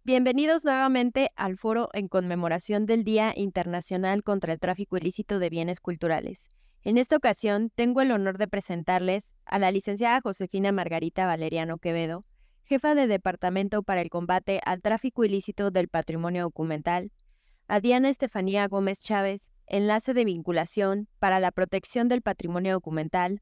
Bienvenidos nuevamente al foro en conmemoración del Día Internacional contra el Tráfico Ilícito de Bienes Culturales. En esta ocasión tengo el honor de presentarles a la licenciada Josefina Margarita Valeriano Quevedo, jefa de Departamento para el Combate al Tráfico Ilícito del Patrimonio Documental, a Diana Estefanía Gómez Chávez, enlace de vinculación para la protección del patrimonio documental,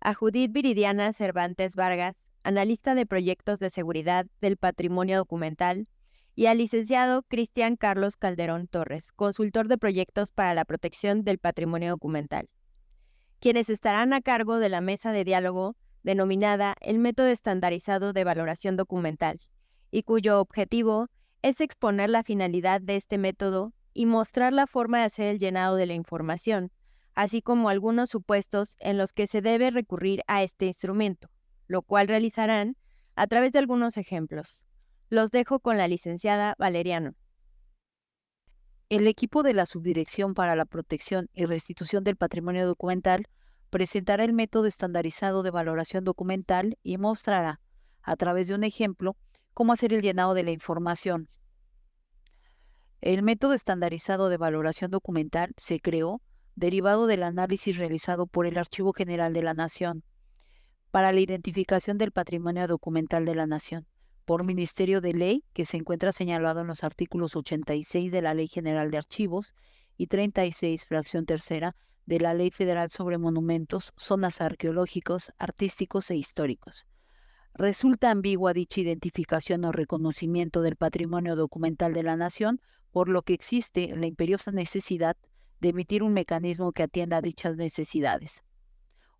a Judith Viridiana Cervantes Vargas, analista de proyectos de seguridad del patrimonio documental, y al licenciado Cristian Carlos Calderón Torres, consultor de proyectos para la protección del patrimonio documental, quienes estarán a cargo de la mesa de diálogo denominada el Método Estandarizado de Valoración Documental, y cuyo objetivo es exponer la finalidad de este método y mostrar la forma de hacer el llenado de la información, así como algunos supuestos en los que se debe recurrir a este instrumento, lo cual realizarán a través de algunos ejemplos. Los dejo con la licenciada Valeriano. El equipo de la Subdirección para la Protección y Restitución del Patrimonio Documental presentará el método estandarizado de valoración documental y mostrará, a través de un ejemplo, cómo hacer el llenado de la información. El método estandarizado de valoración documental se creó derivado del análisis realizado por el Archivo General de la Nación para la identificación del patrimonio documental de la Nación, por Ministerio de Ley, que se encuentra señalado en los artículos 86 de la Ley General de Archivos y 36, fracción tercera, de la Ley Federal sobre Monumentos, Zonas Arqueológicos, Artísticos e Históricos. Resulta ambigua dicha identificación o reconocimiento del patrimonio documental de la Nación, por lo que existe la imperiosa necesidad de emitir un mecanismo que atienda a dichas necesidades.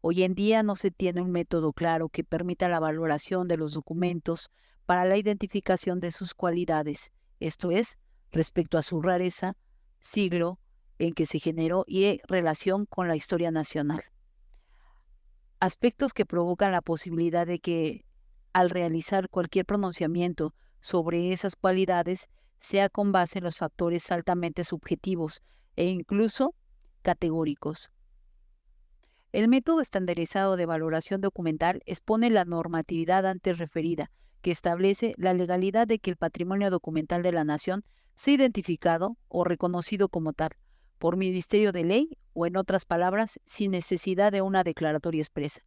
Hoy en día no se tiene un método claro que permita la valoración de los documentos para la identificación de sus cualidades, esto es, respecto a su rareza, siglo en que se generó y relación con la historia nacional. Aspectos que provocan la posibilidad de que, al realizar cualquier pronunciamiento sobre esas cualidades, sea con base en los factores altamente subjetivos e incluso categóricos. El método estandarizado de valoración documental expone la normatividad antes referida, que establece la legalidad de que el patrimonio documental de la Nación sea identificado o reconocido como tal, por Ministerio de Ley o, en otras palabras, sin necesidad de una declaratoria expresa,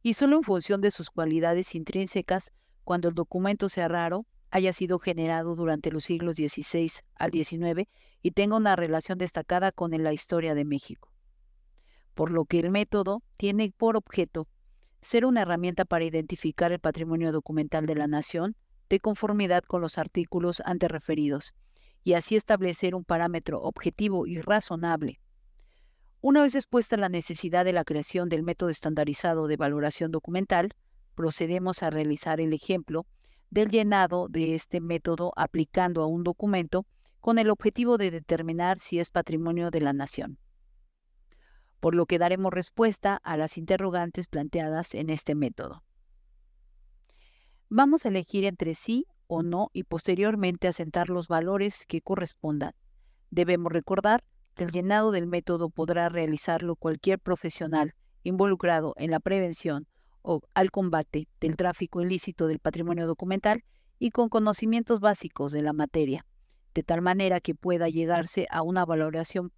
y solo en función de sus cualidades intrínsecas cuando el documento sea raro, haya sido generado durante los siglos XVI al XIX y tenga una relación destacada con la historia de México. Por lo que el método tiene por objeto ser una herramienta para identificar el patrimonio documental de la Nación de conformidad con los artículos antes referidos, y así establecer un parámetro objetivo y razonable. Una vez expuesta la necesidad de la creación del método estandarizado de valoración documental, procedemos a realizar el ejemplo del llenado de este método aplicando a un documento con el objetivo de determinar si es patrimonio de la Nación, por lo que daremos respuesta a las interrogantes planteadas en este método. Vamos a elegir entre sí o no y posteriormente asentar los valores que correspondan. Debemos recordar que el llenado del método podrá realizarlo cualquier profesional involucrado en la prevención o al combate del tráfico ilícito del patrimonio documental y con conocimientos básicos de la materia, de tal manera que pueda llegarse a una valoración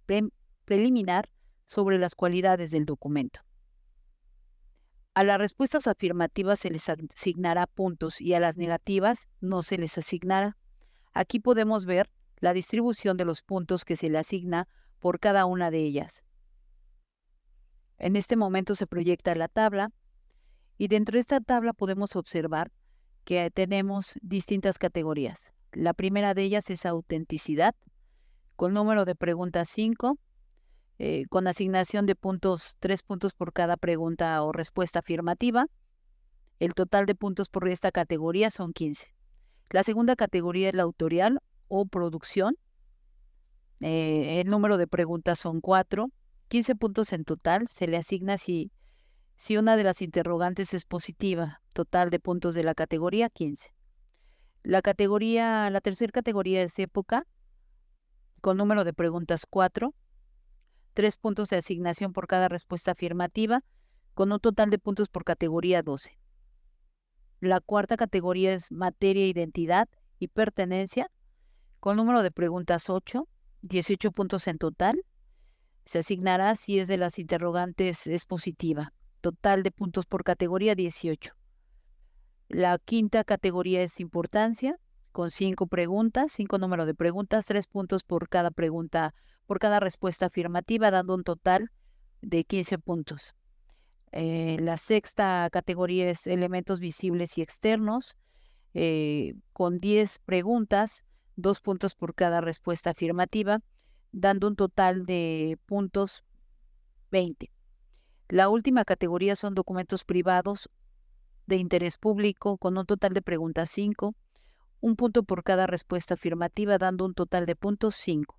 preliminar sobre las cualidades del documento. A las respuestas afirmativas se les asignará puntos y a las negativas no se les asignará. Aquí podemos ver la distribución de los puntos que se le asigna por cada una de ellas. En este momento se proyecta la tabla y dentro de esta tabla podemos observar que tenemos distintas categorías. La primera de ellas es autenticidad, con número de preguntas 5, con asignación de puntos, 3 puntos por cada pregunta o respuesta afirmativa. El total de puntos por esta categoría son 15. La segunda categoría es la autorial o producción. El número de preguntas son 4. 15 puntos en total. Se le asigna si una de las interrogantes es positiva. Total de puntos de la categoría, 15. La tercera categoría es época, con número de preguntas 4. 3 puntos de asignación por cada respuesta afirmativa, con un total de puntos por categoría 12. La cuarta categoría es materia e identidad y pertenencia, con número de preguntas 8, 18 puntos en total. Se asignará si es de las interrogantes es positiva. Total de puntos por categoría 18. La quinta categoría es importancia, con 5 preguntas, 5 números de preguntas, 3 puntos por cada pregunta, por cada respuesta afirmativa, dando un total de 15 puntos. La sexta categoría es elementos visibles y externos, con 10 preguntas, 2 puntos por cada respuesta afirmativa, dando un total de puntos 20. La última categoría son documentos privados de interés público, con un total de preguntas 5, un punto por cada respuesta afirmativa, dando un total de puntos 5.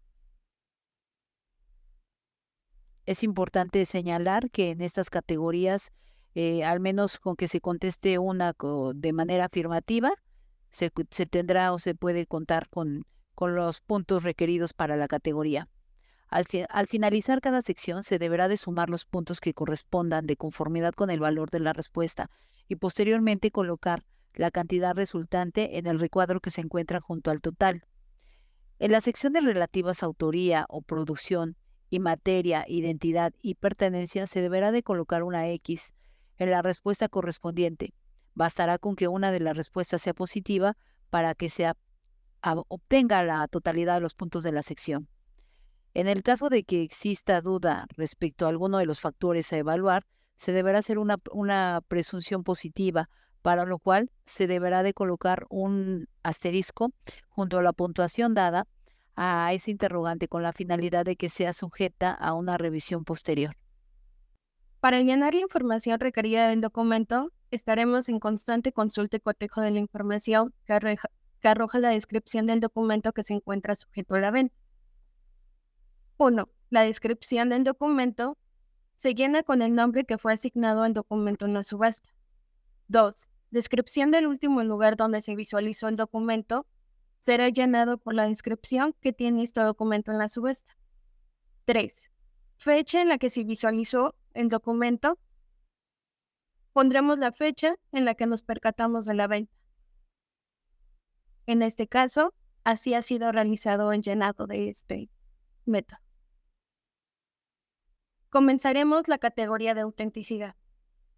Es importante señalar que en estas categorías, al menos con que se conteste una de manera afirmativa, se tendrá o se puede contar con los puntos requeridos para la categoría. Al finalizar cada sección, se deberá de sumar los puntos que correspondan de conformidad con el valor de la respuesta y posteriormente colocar la cantidad resultante en el recuadro que se encuentra junto al total. En las secciones relativas a autoría o producción y materia, identidad y pertenencia, se deberá de colocar una X en la respuesta correspondiente. Bastará con que una de las respuestas sea positiva para que se obtenga la totalidad de los puntos de la sección. En el caso de que exista duda respecto a alguno de los factores a evaluar, se deberá hacer una presunción positiva, para lo cual se deberá de colocar un asterisco junto a la puntuación dada a ese interrogante con la finalidad de que sea sujeta a una revisión posterior. Para llenar la información requerida del documento, estaremos en constante consulta y cotejo de la información que arroja la descripción del documento que se encuentra sujeto a la venta. 1. La descripción del documento se llena con el nombre que fue asignado al documento en la subasta. 2. Descripción del último lugar donde se visualizó el documento será llenado por la descripción que tiene este documento en la subasta. 3. Fecha en la que se visualizó el documento. Pondremos la fecha en la que nos percatamos de la venta. En este caso, así ha sido realizado el llenado de este método. Comenzaremos la categoría de autenticidad.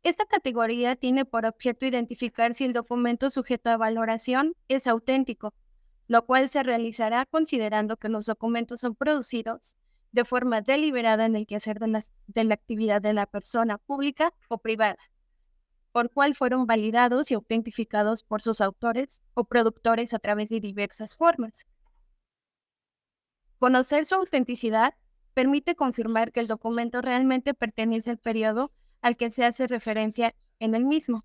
Esta categoría tiene por objeto identificar si el documento sujeto a valoración es auténtico, lo cual se realizará considerando que los documentos son producidos de forma deliberada en el quehacer de la actividad de la persona pública o privada, por cual fueron validados y autentificados por sus autores o productores a través de diversas formas. Conocer su autenticidad permite confirmar que el documento realmente pertenece al periodo al que se hace referencia en el mismo.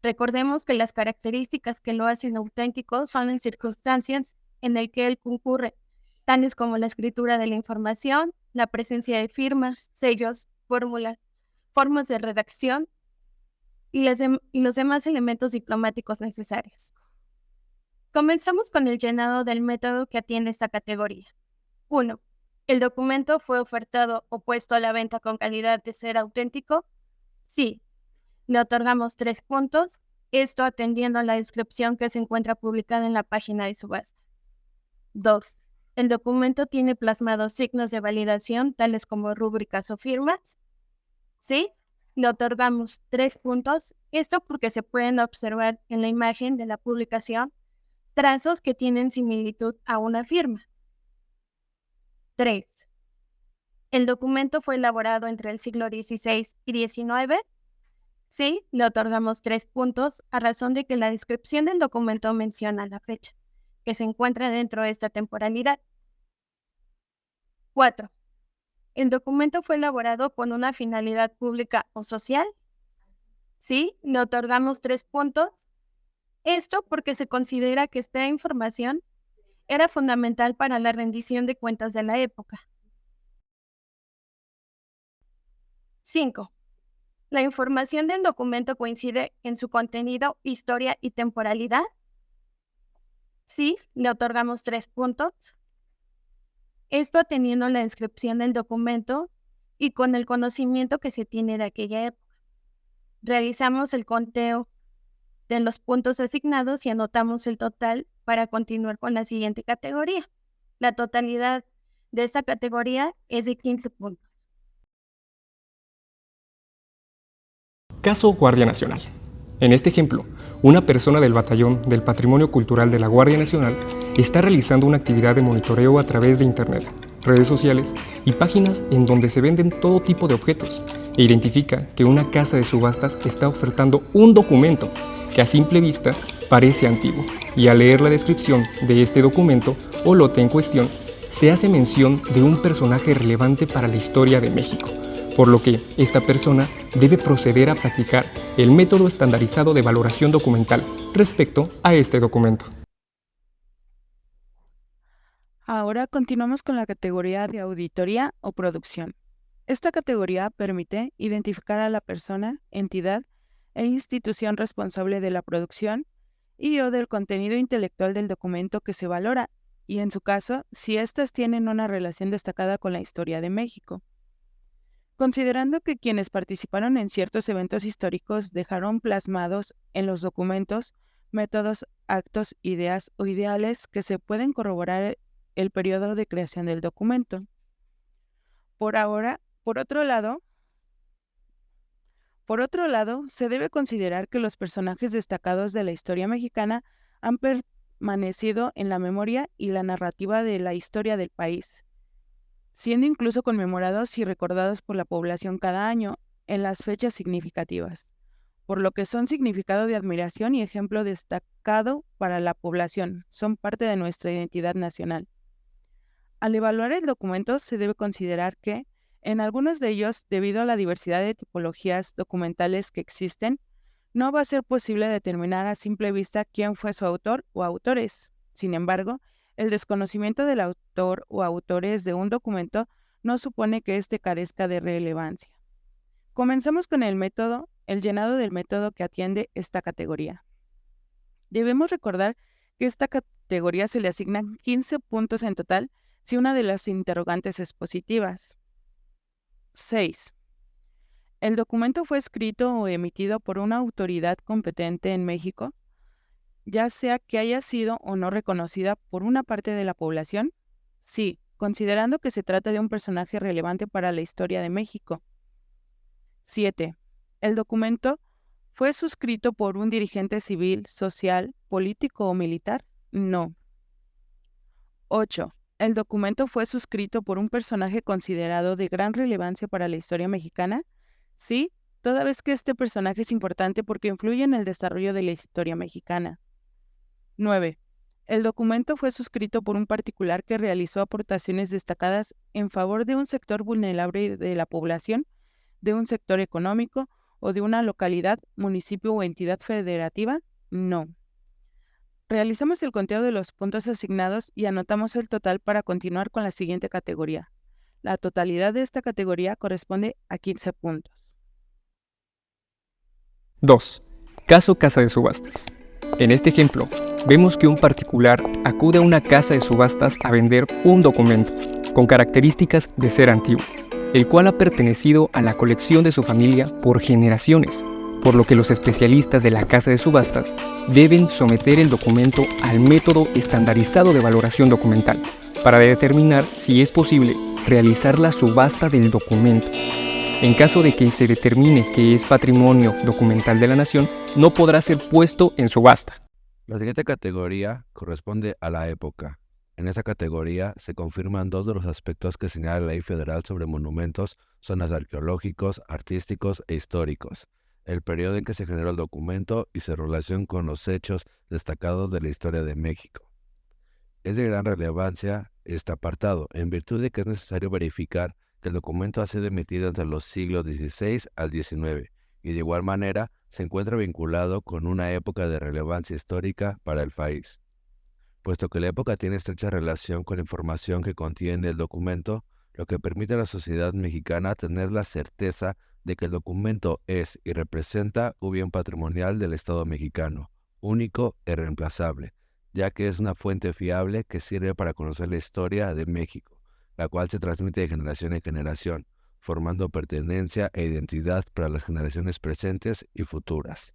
Recordemos que las características que lo hacen auténtico son las circunstancias en las que él concurre, tales como la escritura de la información, la presencia de firmas, sellos, fórmulas, formas de redacción y los demás elementos diplomáticos necesarios. Comenzamos con el llenado del método que atiende esta categoría. 1. ¿El documento fue ofertado o puesto a la venta con calidad de ser auténtico? Sí. Le otorgamos 3 puntos, esto atendiendo a la descripción que se encuentra publicada en la página de subasta. 2. ¿El documento tiene plasmados signos de validación, tales como rúbricas o firmas? Sí. Le otorgamos 3 puntos, esto porque se pueden observar en la imagen de la publicación trazos que tienen similitud a una firma. 3. ¿El documento fue elaborado entre el siglo XVI y XIX? Sí, le otorgamos 3 puntos a razón de que la descripción del documento menciona la fecha, que se encuentra dentro de esta temporalidad. 4. ¿El documento fue elaborado con una finalidad pública o social? Sí, le otorgamos 3 puntos. Esto porque se considera que esta información era fundamental para la rendición de cuentas de la época. 5. ¿La información del documento coincide en su contenido, historia y temporalidad? Sí, le otorgamos 3 puntos. Esto atendiendo a la descripción del documento y con el conocimiento que se tiene de aquella época. Realizamos el conteo de los puntos asignados y anotamos el total para continuar con la siguiente categoría. La totalidad de esta categoría es de 15 puntos. Caso Guardia Nacional. En este ejemplo, una persona del Batallón del Patrimonio Cultural de la Guardia Nacional está realizando una actividad de monitoreo a través de Internet, redes sociales y páginas en donde se venden todo tipo de objetos e identifica que una casa de subastas está ofertando un documento que a simple vista parece antiguo, y al leer la descripción de este documento o lote en cuestión, se hace mención de un personaje relevante para la historia de México, por lo que esta persona debe proceder a practicar el método estandarizado de valoración documental respecto a este documento. Ahora continuamos con la categoría de auditoría o producción. Esta categoría permite identificar a la persona, entidad e institución responsable de la producción y o del contenido intelectual del documento que se valora, y en su caso, si éstas tienen una relación destacada con la historia de México. Considerando que quienes participaron en ciertos eventos históricos dejaron plasmados en los documentos métodos, actos, ideas o ideales que se pueden corroborar el periodo de creación del documento. Por otro lado, se debe considerar que los personajes destacados de la historia mexicana han permanecido en la memoria y la narrativa de la historia del país, siendo incluso conmemorados y recordados por la población cada año en las fechas significativas, por lo que son significado de admiración y ejemplo destacado para la población, son parte de nuestra identidad nacional. Al evaluar el documento se debe considerar que, en algunos de ellos, debido a la diversidad de tipologías documentales que existen, no va a ser posible determinar a simple vista quién fue su autor o autores. Sin embargo, el desconocimiento del autor o autores de un documento no supone que éste carezca de relevancia. Comenzamos con el llenado del método que atiende esta categoría. Debemos recordar que a esta categoría se le asignan 15 puntos en total si una de las interrogantes es positivas. 6. ¿El documento fue escrito o emitido por una autoridad competente en México, ya sea que haya sido o no reconocida por una parte de la población? Sí, considerando que se trata de un personaje relevante para la historia de México. 7. ¿El documento fue suscrito por un dirigente civil, social, político o militar? No. 8. ¿El documento fue suscrito por un personaje considerado de gran relevancia para la historia mexicana? Sí, toda vez que este personaje es importante porque influye en el desarrollo de la historia mexicana. 9. El documento fue suscrito por un particular que realizó aportaciones destacadas en favor de un sector vulnerable de la población, de un sector económico o de una localidad, municipio o entidad federativa. No. Realizamos el conteo de los puntos asignados y anotamos el total para continuar con la siguiente categoría. La totalidad de esta categoría corresponde a 15 puntos. 2. Caso casa de subastas. En este ejemplo, vemos que un particular acude a una casa de subastas a vender un documento con características de ser antiguo, el cual ha pertenecido a la colección de su familia por generaciones, por lo que los especialistas de la casa de subastas deben someter el documento al método estandarizado de valoración documental para determinar si es posible realizar la subasta del documento. En caso de que se determine que es patrimonio documental de la nación, no podrá ser puesto en subasta. La siguiente categoría corresponde a la época. En esta categoría se confirman dos de los aspectos que señala la Ley Federal sobre monumentos, zonas arqueológicos, artísticos e históricos, el periodo en que se generó el documento y su relación con los hechos destacados de la historia de México. Es de gran relevancia este apartado, en virtud de que es necesario verificar que el documento ha sido emitido entre los siglos XVI al XIX y de igual manera se encuentra vinculado con una época de relevancia histórica para el país. Puesto que la época tiene estrecha relación con la información que contiene el documento, lo que permite a la sociedad mexicana tener la certeza de que el documento es y representa un bien patrimonial del Estado mexicano, único e irreemplazable, ya que es una fuente fiable que sirve para conocer la historia de México, la cual se transmite de generación en generación, formando pertenencia e identidad para las generaciones presentes y futuras.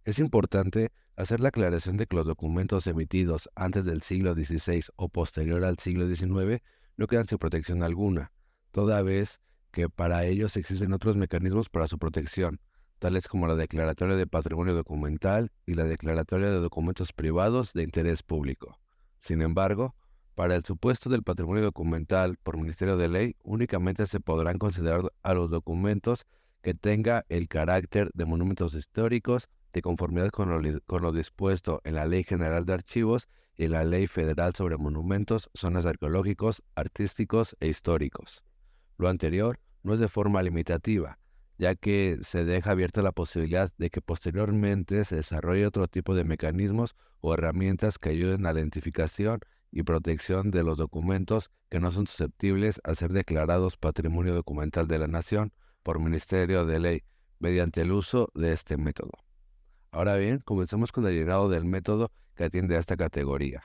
Es importante hacer la aclaración de que los documentos emitidos antes del siglo XVI o posterior al siglo XIX no quedan sin protección alguna, toda vez que para ellos existen otros mecanismos para su protección, tales como la Declaratoria de Patrimonio Documental y la Declaratoria de Documentos Privados de Interés Público. Sin embargo, para el supuesto del patrimonio documental por Ministerio de Ley, únicamente se podrán considerar a los documentos que tenga el carácter de monumentos históricos de conformidad con lo dispuesto en la Ley General de Archivos y en la Ley Federal sobre Monumentos, Zonas Arqueológicos, Artísticos e Históricos. Lo anterior no es de forma limitativa, ya que se deja abierta la posibilidad de que posteriormente se desarrolle otro tipo de mecanismos o herramientas que ayuden a la identificación y protección de los documentos que no son susceptibles a ser declarados Patrimonio Documental de la Nación por Ministerio de Ley, mediante el uso de este método. Ahora bien, comencemos con el llenado del método que atiende a esta categoría.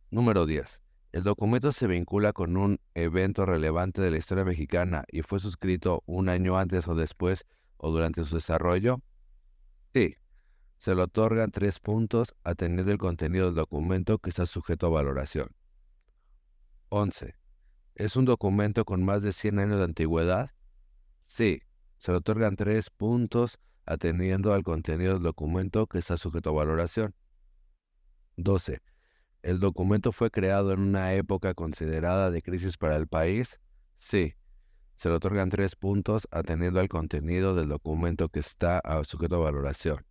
Número 10. ¿El documento se vincula con un evento relevante de la historia mexicana y fue suscrito un año antes o después o durante su desarrollo? Sí. Se le otorgan 3 puntos atendiendo el contenido del documento que está sujeto a valoración. 11. ¿Es un documento con más de 100 años de antigüedad? Sí. Se le otorgan 3 puntos atendiendo al contenido del documento que está sujeto a valoración. 12. ¿El documento fue creado en una época considerada de crisis para el país? Sí. Se le otorgan 3 puntos atendiendo al contenido del documento que está sujeto a valoración.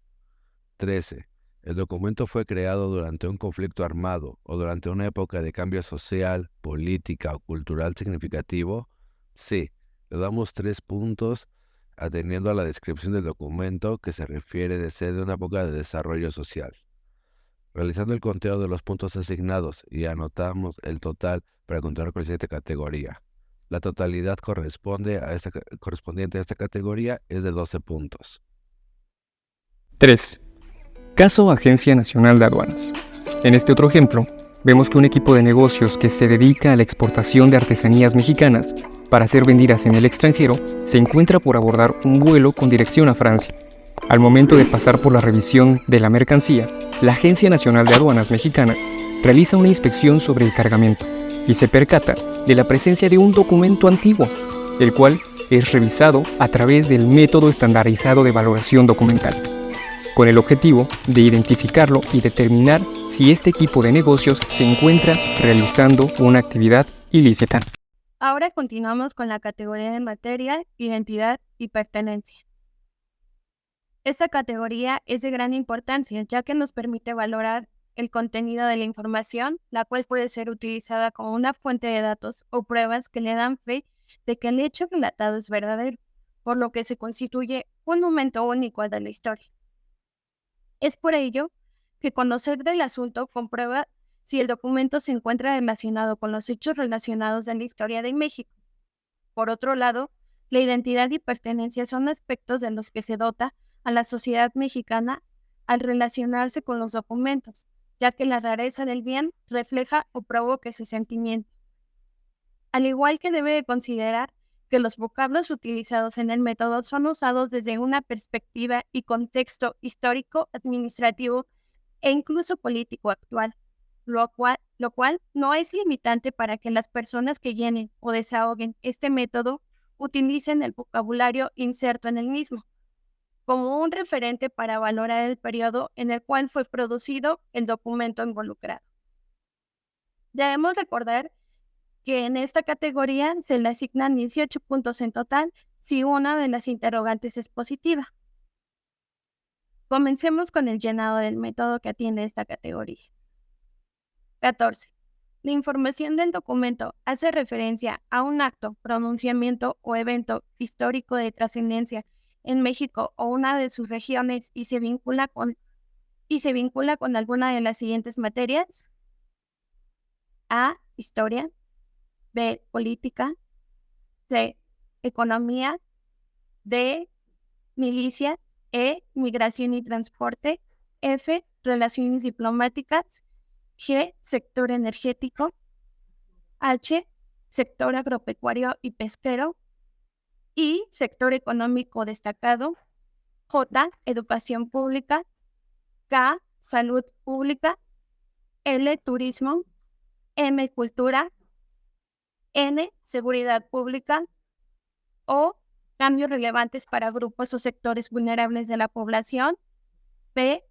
13. ¿El documento fue creado durante un conflicto armado o durante una época de cambio social, política o cultural significativo? Sí. Le damos 3 puntos atendiendo a la descripción del documento que se refiere de ser de una época de desarrollo social. Realizando el conteo de los puntos asignados y anotamos el total para continuar con la siguiente categoría. La totalidad correspondiente a esta categoría es de 12 puntos. 3. Caso Agencia Nacional de Aduanas. En este otro ejemplo, vemos que un equipo de negocios que se dedica a la exportación de artesanías mexicanas para ser vendidas en el extranjero se encuentra por abordar un vuelo con dirección a Francia. Al momento de pasar por la revisión de la mercancía, la Agencia Nacional de Aduanas Mexicana realiza una inspección sobre el cargamento y se percata de la presencia de un documento antiguo, el cual es revisado a través del método estandarizado de valoración documental, con el objetivo de identificarlo y determinar si este equipo de negocios se encuentra realizando una actividad ilícita. Ahora continuamos con la categoría de materia, identidad y pertenencia. Esta categoría es de gran importancia, ya que nos permite valorar el contenido de la información, la cual puede ser utilizada como una fuente de datos o pruebas que le dan fe de que el hecho relatado es verdadero, por lo que se constituye un momento único de la historia. Es por ello que conocer del asunto comprueba si el documento se encuentra relacionado con los hechos relacionados de la historia de México. Por otro lado, la identidad y pertenencia son aspectos de los que se dota a la sociedad mexicana al relacionarse con los documentos, ya que la rareza del bien refleja o provoca ese sentimiento. Al igual que debe de considerar que los vocablos utilizados en el método son usados desde una perspectiva y contexto histórico, administrativo e incluso político actual, lo cual no es limitante para que las personas que llenen o desahoguen este método utilicen el vocabulario inserto en el mismo, como un referente para valorar el periodo en el cual fue producido el documento involucrado. Debemos recordar que en esta categoría se le asignan 18 puntos en total si una de las interrogantes es positiva. Comencemos con el llenado del método que atiende esta categoría. 14. La información del documento hace referencia a un acto, pronunciamiento o evento histórico de trascendencia en México o una de sus regiones y se vincula con alguna de las siguientes materias. A. Historia. B. Política. C. Economía. D. Milicia. E. Migración y transporte. F. Relaciones diplomáticas. G. Sector energético. H. Sector agropecuario y pesquero. I. Sector económico destacado. J, educación pública. K, salud pública. L, turismo. M, cultura. N, seguridad pública. O, cambios relevantes para grupos o sectores vulnerables de la población. P,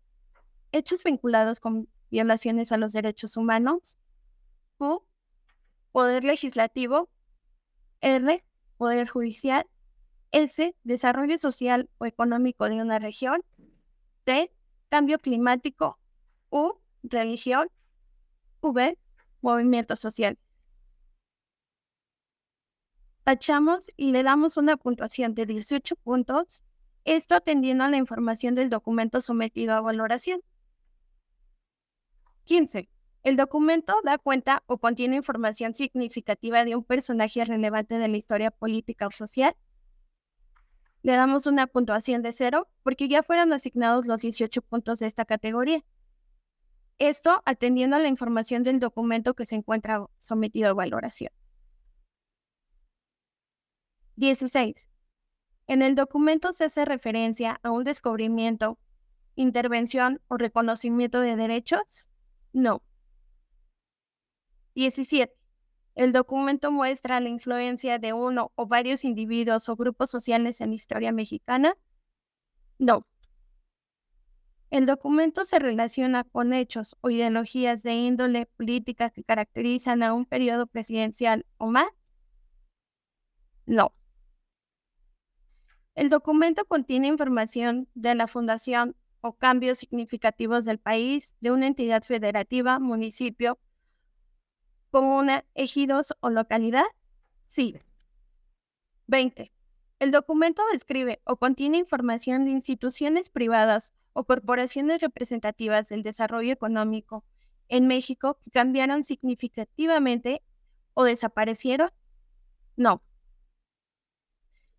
hechos vinculados con violaciones a los derechos humanos. Q, poder legislativo. R, poder judicial. S, desarrollo social o económico de una región. T, cambio climático. U, religión. V, movimientos sociales. Tachamos y le damos una puntuación de 18 puntos, esto atendiendo a la información del documento sometido a valoración. 15. El documento da cuenta o contiene información significativa de un personaje relevante de la historia política o social. Le damos una puntuación de 0 porque ya fueron asignados los 18 puntos de esta categoría. Esto atendiendo a la información del documento que se encuentra sometido a valoración. 16. En el documento se hace referencia a un descubrimiento, intervención o reconocimiento de derechos. No. 17. El documento muestra la influencia de uno o varios individuos o grupos sociales en la historia mexicana. No. El documento se relaciona con hechos o ideologías de índole política que caracterizan a un periodo presidencial o más. No. El documento contiene información de la fundación o cambios significativos del país, de una entidad federativa, municipio, comuna, ejidos o localidad. Sí. 20. El documento describe o contiene información de instituciones privadas o corporaciones representativas del desarrollo económico en México que cambiaron significativamente o desaparecieron. No.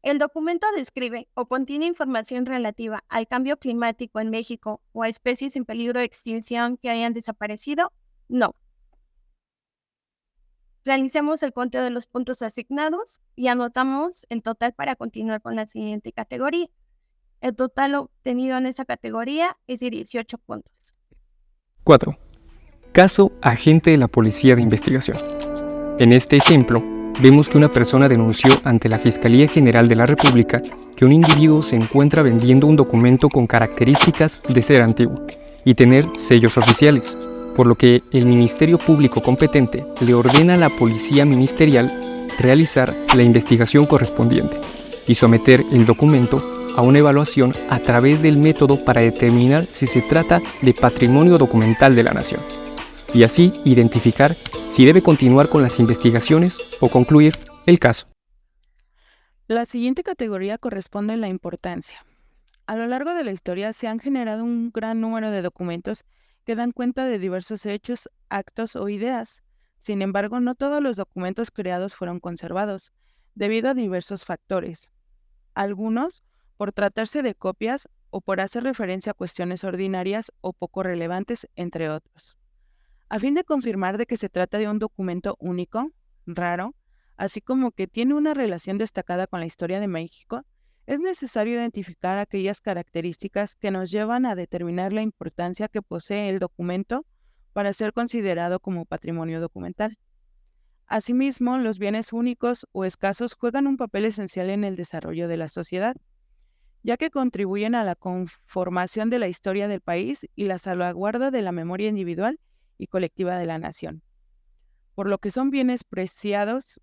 El documento describe o contiene información relativa al cambio climático en México o a especies en peligro de extinción que hayan desaparecido. No. Realicemos el conteo de los puntos asignados y anotamos el total para continuar con la siguiente categoría. El total obtenido en esa categoría es de 18 puntos. 4. Caso agente de la Policía de Investigación. En este ejemplo, vemos que una persona denunció ante la Fiscalía General de la República que un individuo se encuentra vendiendo un documento con características de ser antiguo y tener sellos oficiales, por lo que el Ministerio Público competente le ordena a la Policía Ministerial realizar la investigación correspondiente y someter el documento a una evaluación a través del método para determinar si se trata de patrimonio documental de la nación, y así identificar si debe continuar con las investigaciones o concluir el caso. La siguiente categoría corresponde a la importancia. A lo largo de la historia se han generado un gran número de documentos que dan cuenta de diversos hechos, actos o ideas. Sin embargo, no todos los documentos creados fueron conservados, debido a diversos factores. Algunos por tratarse de copias o por hacer referencia a cuestiones ordinarias o poco relevantes, entre otros. A fin de confirmar de que se trata de un documento único, raro, así como que tiene una relación destacada con la historia de México, es necesario identificar aquellas características que nos llevan a determinar la importancia que posee el documento para ser considerado como patrimonio documental. Asimismo, los bienes únicos o escasos juegan un papel esencial en el desarrollo de la sociedad, ya que contribuyen a la conformación de la historia del país y la salvaguarda de la memoria individual y colectiva de la nación, por lo que son bienes preciados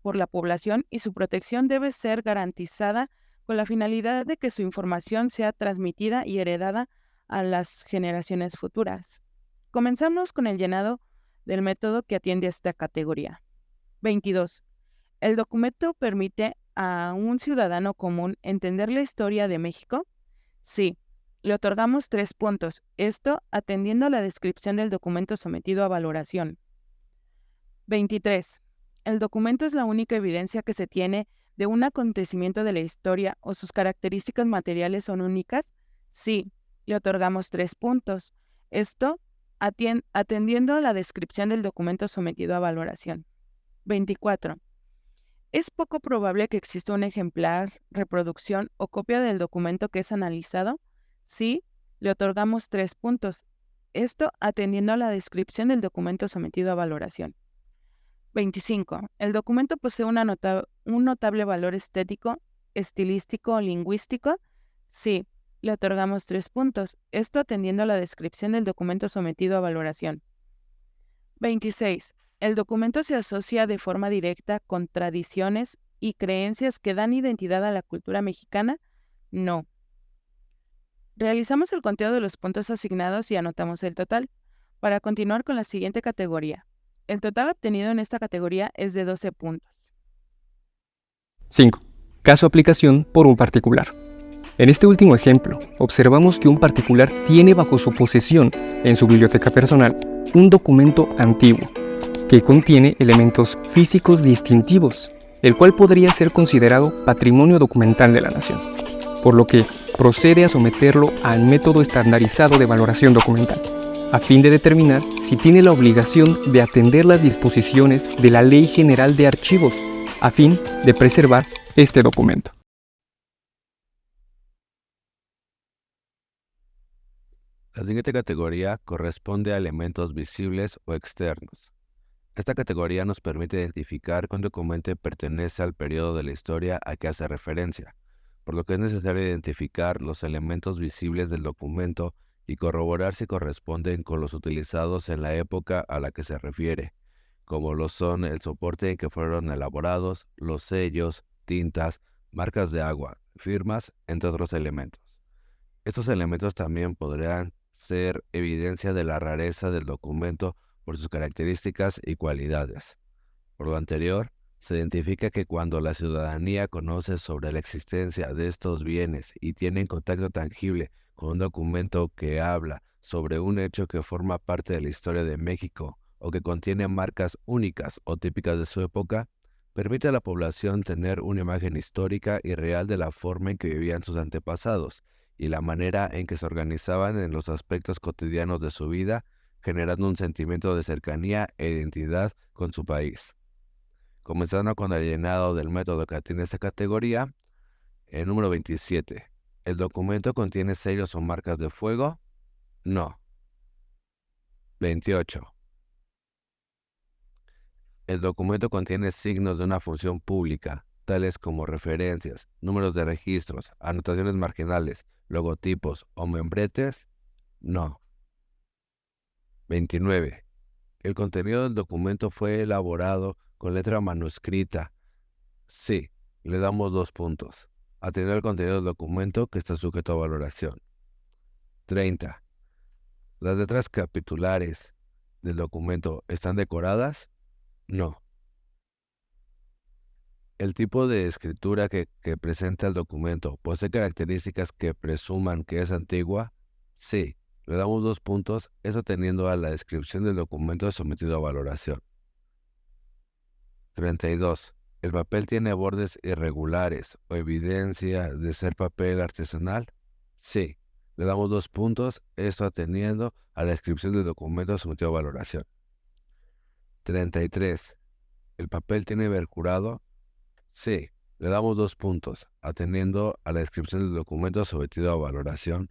por la población y su protección debe ser garantizada con la finalidad de que su información sea transmitida y heredada a las generaciones futuras. Comenzamos con el llenado del método que atiende a esta categoría. 22. ¿El documento permite a un ciudadano común entender la historia de México? Sí. Le otorgamos 3 puntos, esto atendiendo a la descripción del documento sometido a valoración. 23. ¿El documento es la única evidencia que se tiene de un acontecimiento de la historia o sus características materiales son únicas? Sí. Le otorgamos 3 puntos, esto atendiendo a la descripción del documento sometido a valoración. 24. Es poco probable que exista un ejemplar, reproducción o copia del documento que es analizado. Sí, le otorgamos 3 puntos. Esto atendiendo a la descripción del documento sometido a valoración. 25. El documento posee un notable valor estético, estilístico o lingüístico. Sí, le otorgamos 3 puntos. Esto atendiendo a la descripción del documento sometido a valoración. 26. El documento se asocia de forma directa con tradiciones y creencias que dan identidad a la cultura mexicana. No. Realizamos el conteo de los puntos asignados y anotamos el total. Para continuar con la siguiente categoría. El total obtenido en esta categoría es de 12 puntos. 5. Caso aplicación por un particular. En este último ejemplo, observamos que un particular tiene bajo su posesión, en su biblioteca personal, un documento antiguo, que contiene elementos físicos distintivos, el cual podría ser considerado patrimonio documental de la nación, por lo que procede a someterlo al método estandarizado de valoración documental, a fin de determinar si tiene la obligación de atender las disposiciones de la Ley General de Archivos, a fin de preservar este documento. La siguiente categoría corresponde a elementos visibles o externos. Esta categoría nos permite identificar que un documento pertenece al periodo de la historia a que hace referencia, por lo que es necesario identificar los elementos visibles del documento y corroborar si corresponden con los utilizados en la época a la que se refiere, como lo son el soporte en que fueron elaborados, los sellos, tintas, marcas de agua, firmas, entre otros elementos. Estos elementos también podrían ser evidencia de la rareza del documento por sus características y cualidades. Por lo anterior, se identifica que cuando la ciudadanía conoce sobre la existencia de estos bienes y tiene en contacto tangible con un documento que habla sobre un hecho que forma parte de la historia de México o que contiene marcas únicas o típicas de su época, permite a la población tener una imagen histórica y real de la forma en que vivían sus antepasados y la manera en que se organizaban en los aspectos cotidianos de su vida, generando un sentimiento de cercanía e identidad con su país. Comenzando con el llenado del método que tiene esta categoría, el número 27. ¿El documento contiene sellos o marcas de fuego? No. 28. El documento contiene signos de una función pública, tales como referencias, números de registros, anotaciones marginales, logotipos o membretes. No. 29. El contenido del documento fue elaborado con letra manuscrita. Sí, le damos 2 puntos. Atender al contenido del documento que está sujeto a valoración. 30. ¿Las letras capitulares del documento están decoradas? No. ¿El tipo de escritura que presenta el documento posee características que presuman que es antigua? Sí, le damos 2 puntos, eso atendiendo a la descripción del documento sometido a valoración. 32. ¿El papel tiene bordes irregulares o evidencia de ser papel artesanal? Sí, le damos 2 puntos, esto atendiendo a la descripción del documento sometido a valoración. 33. ¿El papel tiene mercurado? Sí, le damos 2 puntos, atendiendo a la descripción del documento sometido a valoración.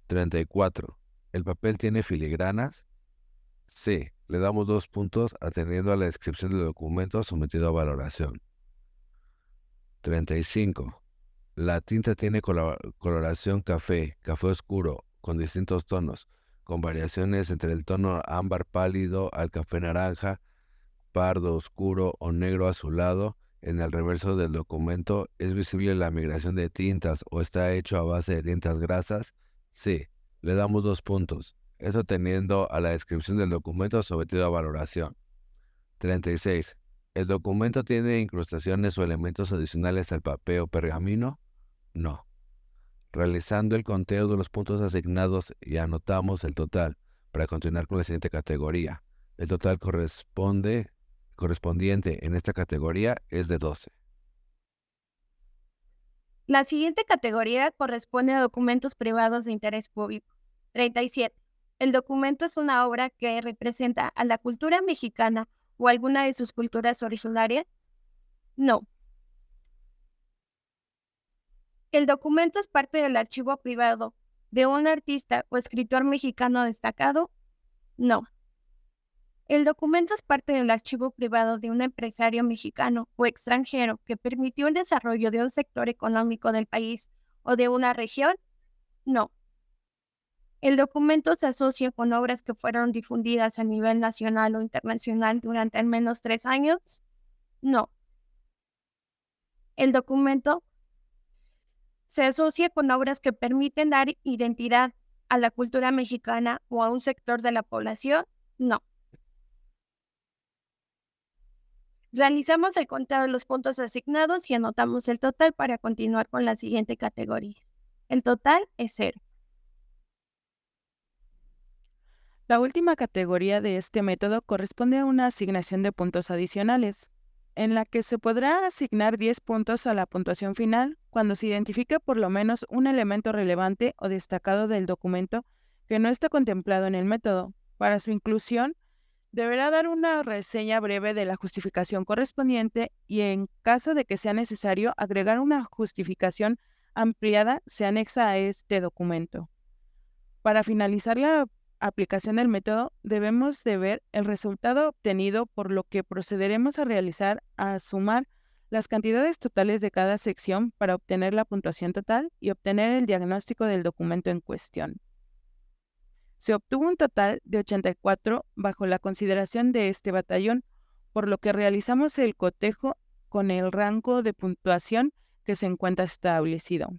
34. ¿El papel tiene filigranas? Sí, le damos 2 puntos, atendiendo a la descripción del documento sometido a valoración. 35. La tinta tiene coloración café oscuro, con distintos tonos, con variaciones entre el tono ámbar pálido al café naranja, pardo oscuro o negro azulado. En el reverso del documento, ¿es visible la migración de tintas o está hecho a base de tintas grasas? Sí, le damos 2 puntos, eso teniendo a la descripción del documento sometido a valoración. 36. ¿El documento tiene incrustaciones o elementos adicionales al papel o pergamino? No. Realizando el conteo de los puntos asignados y anotamos el total para continuar con la siguiente categoría. El total correspondiente en esta categoría es de 12. La siguiente categoría corresponde a documentos privados de interés público. 37. El documento es una obra que representa a la cultura mexicana o alguna de sus culturas originarias? No. ¿El documento es parte del archivo privado de un artista o escritor mexicano destacado? No. ¿El documento es parte del archivo privado de un empresario mexicano o extranjero que permitió el desarrollo de un sector económico del país o de una región? No. ¿El documento se asocia con obras que fueron difundidas a nivel nacional o internacional durante al menos 3 años? No. ¿El documento se asocia con obras que permiten dar identidad a la cultura mexicana o a un sector de la población? No. Realizamos el conteo de los puntos asignados y anotamos el total para continuar con la siguiente categoría. El total es 0. La última categoría de este método corresponde a una asignación de puntos adicionales, en la que se podrá asignar 10 puntos a la puntuación final cuando se identifique por lo menos un elemento relevante o destacado del documento que no está contemplado en el método. Para su inclusión, deberá dar una reseña breve de la justificación correspondiente y, en caso de que sea necesario, agregar una justificación ampliada se anexa a este documento. Para finalizar la aplicación del método, debemos de ver el resultado obtenido, por lo que procederemos a sumar las cantidades totales de cada sección para obtener la puntuación total y obtener el diagnóstico del documento en cuestión. Se obtuvo un total de 84 bajo la consideración de este batallón, por lo que realizamos el cotejo con el rango de puntuación que se encuentra establecido.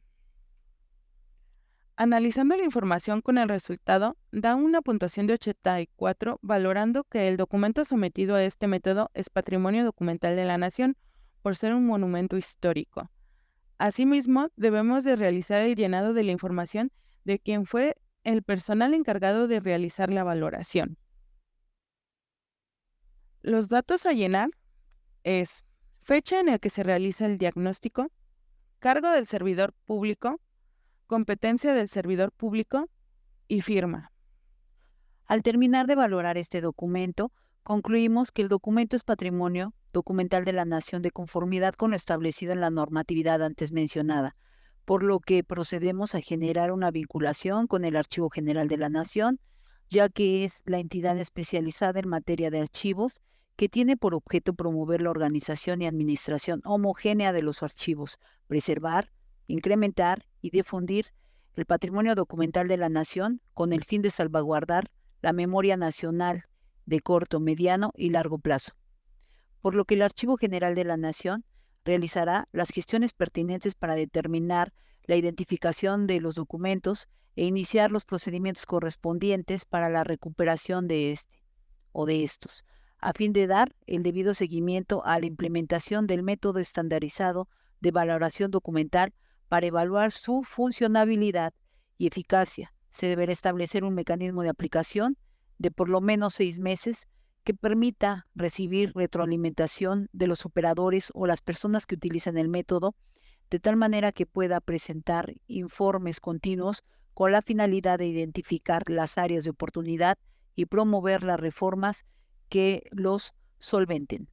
Analizando la información con el resultado, da una puntuación de 84, valorando que el documento sometido a este método es patrimonio documental de la nación, por ser un monumento histórico. Asimismo, debemos de realizar el llenado de la información de quién fue el personal encargado de realizar la valoración. Los datos a llenar es fecha en la que se realiza el diagnóstico, cargo del servidor público, competencia del servidor público y firma. Al terminar de valorar este documento, concluimos que el documento es patrimonio documental de la nación de conformidad con lo establecido en la normatividad antes mencionada, por lo que procedemos a generar una vinculación con el Archivo General de la Nación, ya que es la entidad especializada en materia de archivos que tiene por objeto promover la organización y administración homogénea de los archivos, preservar, incrementar y difundir el patrimonio documental de la nación con el fin de salvaguardar la memoria nacional de corto, mediano y largo plazo. Por lo que el Archivo General de la Nación realizará las gestiones pertinentes para determinar la identificación de los documentos e iniciar los procedimientos correspondientes para la recuperación de este o de estos, a fin de dar el debido seguimiento a la implementación del método estandarizado de valoración documental para evaluar su funcionabilidad y eficacia. Se deberá establecer un mecanismo de aplicación de por lo menos 6 meses que permita recibir retroalimentación de los operadores o las personas que utilizan el método, de tal manera que pueda presentar informes continuos con la finalidad de identificar las áreas de oportunidad y promover las reformas que los solventen.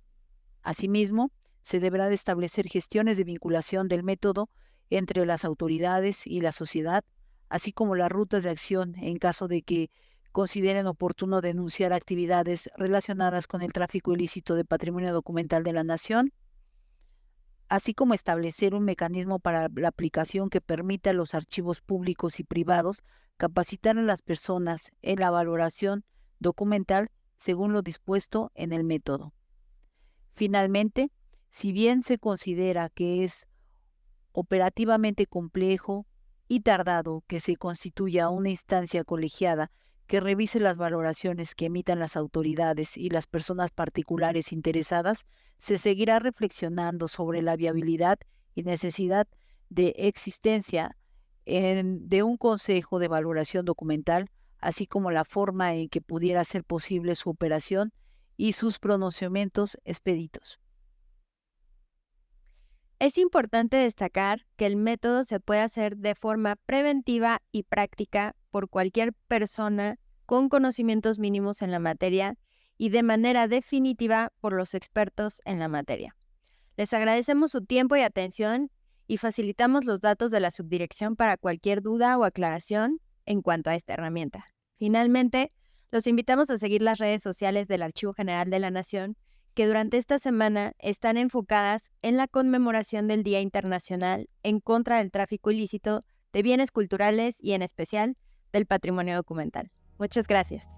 Asimismo, se deberá de establecer gestiones de vinculación del método entre las autoridades y la sociedad, así como las rutas de acción en caso de que consideren oportuno denunciar actividades relacionadas con el tráfico ilícito de patrimonio documental de la nación, así como establecer un mecanismo para la aplicación que permita a los archivos públicos y privados capacitar a las personas en la valoración documental según lo dispuesto en el método. Finalmente, si bien se considera que es operativamente complejo y tardado que se constituya una instancia colegiada que revise las valoraciones que emitan las autoridades y las personas particulares interesadas, se seguirá reflexionando sobre la viabilidad y necesidad de existencia de un consejo de valoración documental, así como la forma en que pudiera ser posible su operación y sus pronunciamientos expeditos. Es importante destacar que el método se puede hacer de forma preventiva y práctica por cualquier persona con conocimientos mínimos en la materia y de manera definitiva por los expertos en la materia. Les agradecemos su tiempo y atención y facilitamos los datos de la subdirección para cualquier duda o aclaración en cuanto a esta herramienta. Finalmente, los invitamos a seguir las redes sociales del Archivo General de la Nación, que durante esta semana están enfocadas en la conmemoración del Día Internacional en contra del tráfico ilícito de bienes culturales y en especial del patrimonio documental. Muchas gracias.